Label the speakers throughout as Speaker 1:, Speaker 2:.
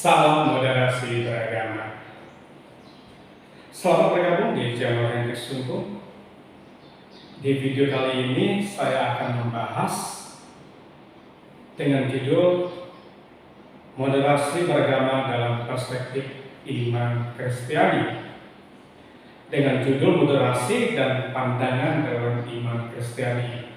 Speaker 1: Salam moderasi beragama. Selamat bergabung di channel Hendrik Sungguh. Di video kali ini saya akan membahas dengan judul Moderasi beragama dalam perspektif iman Kristiani. Dengan judul moderasi dan pandangan dalam iman Kristiani.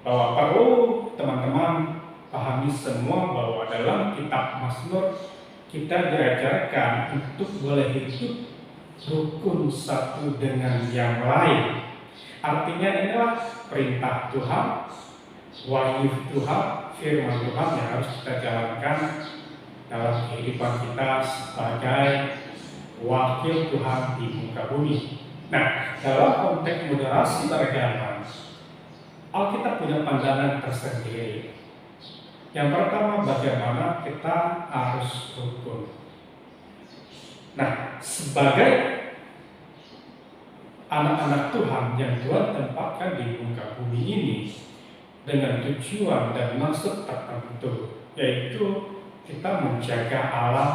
Speaker 1: Bahwa perlu teman-teman pahami semua bahwa dalam kitab Mazmur kita diajarkan untuk boleh hidup rukun satu dengan yang lain. Artinya inilah perintah Tuhan, wahyu Tuhan, firman Tuhan yang harus kita jalankan dalam kehidupan kita sebagai wakil Tuhan di muka bumi. Nah, dalam konteks moderasi beragama, Alkitab punya pandangan tersendiri. Yang pertama, bagaimana kita harus rukun. Nah, sebagai anak-anak Tuhan yang Tuhan tempatkan di muka bumi ini dengan tujuan dan maksud tertentu, yaitu kita menjaga Allah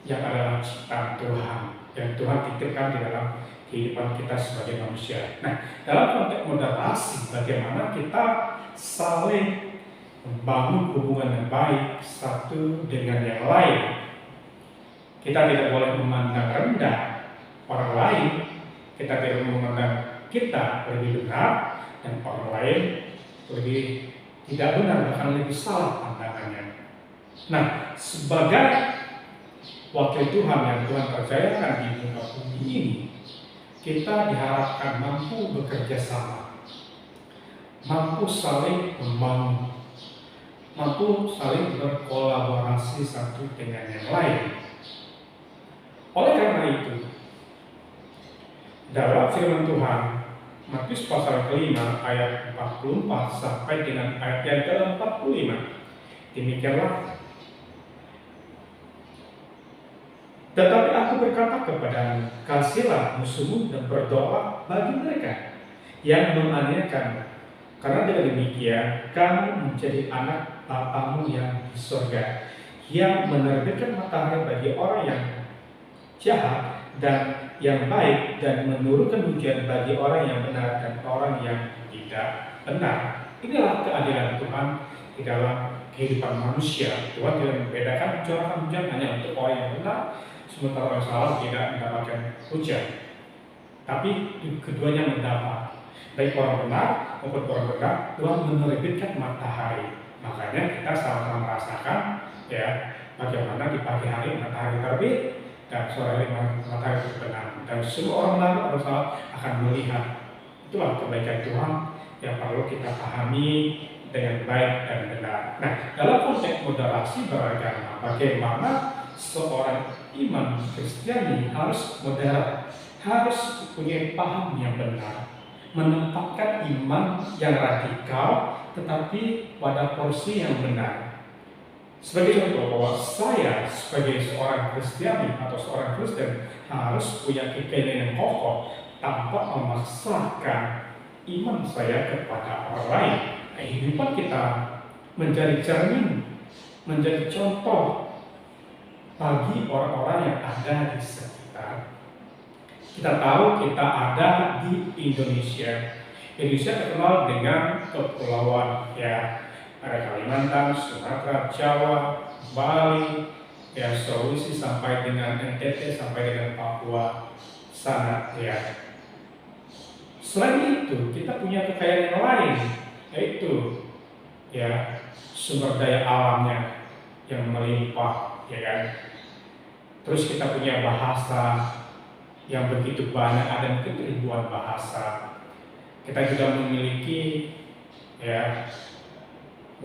Speaker 1: yang adalah ciptaan Tuhan, yang Tuhan titipkan di dalam kehidupan kita sebagai manusia. Nah, dalam konteks moderasi, bagaimana kita saling membangun hubungan yang baik satu dengan yang lain. Kita tidak boleh memandang rendah orang lain, kita tidak memandang kita lebih benar dan orang lain lebih tidak benar, bahkan lebih salah pandangannya. Nah, sebagai wakil Tuhan yang Tuhan percayakan di muka bumi ini, kita diharapkan mampu bekerja sama, mampu saling membangun, mampu saling berkolaborasi satu dengan yang lain. Oleh karena itu, dalam firman Tuhan, Matius pasal kelima ayat 44 sampai dengan ayat yang ke-45, demikianlah, tetapi aku berkata kepadamu, kasihilah musuhmu dan berdoa bagi mereka yang menganiayakanmu, karena dengan demikian kamu menjadi anak Bapamu yang di surga, yang menerbitkan matahari bagi orang yang jahat dan yang baik, dan menurunkan hujan bagi orang yang benar dan orang yang tidak benar. Inilah keadilan Tuhan di dalam kehidupan manusia. Tuhan tidak membedakan curahkan hujan hanya untuk orang yang benar, sementara orang salah tidak mendapatkan hujan. Tapi keduanya mendapat. Baik orang benar maupun orang benar, Tuhan menerbitkan matahari. Makanya kita sama-sama merasakan ya bagaimana di pagi hari matahari terbit dan sore hari matahari terbenam, dan semua orang benar orang salah akan melihat. Itulah kebaikan Tuhan yang perlu kita pahami dengan baik dan benar. Nah, dalam konteks moderasi beragama, bagaimana seorang iman Kristiani harus moderat, harus punya paham yang benar, menempatkan iman yang radikal tetapi pada porsi yang benar. Sebagai contoh, bahwa saya sebagai seorang Kristiani atau seorang Kristen harus punya keyakinan yang kokoh tanpa memaksakan iman saya kepada orang lain. Kehidupan kita menjadi cermin, menjadi contoh bagi orang-orang yang ada di sekitar. Kita tahu kita ada di Indonesia. Indonesia terkenal dengan kepulauan, ya, ada Kalimantan, Sumatera, Jawa, Bali, ya, Sulawesi sampai dengan NTT sampai dengan Papua sana, ya. Selain itu, kita punya kekayaan yang lain, yaitu ya sumber daya alamnya yang melimpah, ya kan. Terus kita punya bahasa yang begitu banyak, ada mungkin ribuan bahasa. Kita juga memiliki ya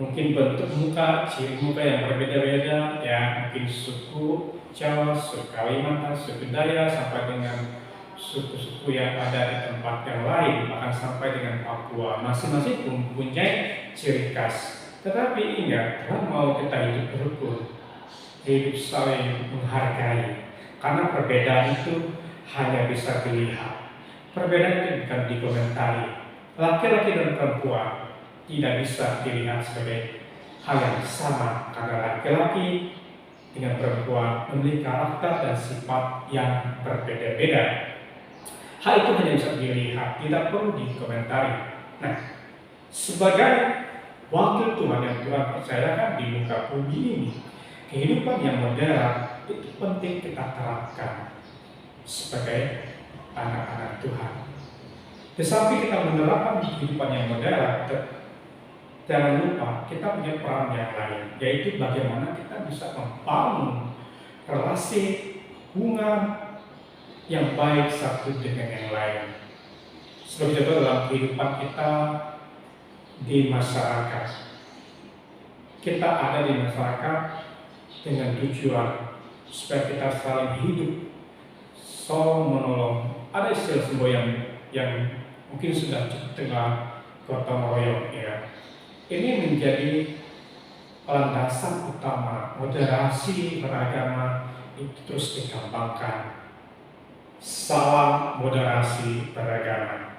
Speaker 1: mungkin bentuk muka, ciri muka yang berbeda-beda, ya, mungkin suku Jawa, suku Kalimantan, suku Dayak, sampai dengan suku-suku yang ada di tempat yang lain, bahkan sampai dengan Papua. Masing-masing mempunyai ciri khas. Tetapi ingat, Tuhan mau kita hidup rukun, hidup saling menghargai, karena perbedaan itu hanya bisa dilihat. Perbedaan itu bukan dikomentari. Laki-laki dan perempuan tidak bisa dilihat sebagai hal yang sama, karena laki-laki dengan perempuan memiliki karakter dan sifat yang berbeda-beda. Hal itu hanya bisa dilihat, tidak perlu dikomentari. Nah, sebagai wakil Tuhan yang Tuhan percayakan di muka bumi ini, kehidupan yang moderat itu penting kita terapkan sebagai anak-anak Tuhan. Tetapi kita menerapkan kehidupan yang moderat, jangan lupa kita punya peran yang lain, yaitu bagaimana kita bisa membangun relasi hubungan yang baik satu dengan yang lain. Sebagai contoh dalam kehidupan kita di masyarakat, kita ada di masyarakat dengan tujuan supaya kita saling hidup, saling menolong. Ada istilah semboyan yang mungkin sudah cukup dengar, gotong royong ya. Ini menjadi landasan utama moderasi beragama itu terus dikembangkan. Salam moderasi beragama.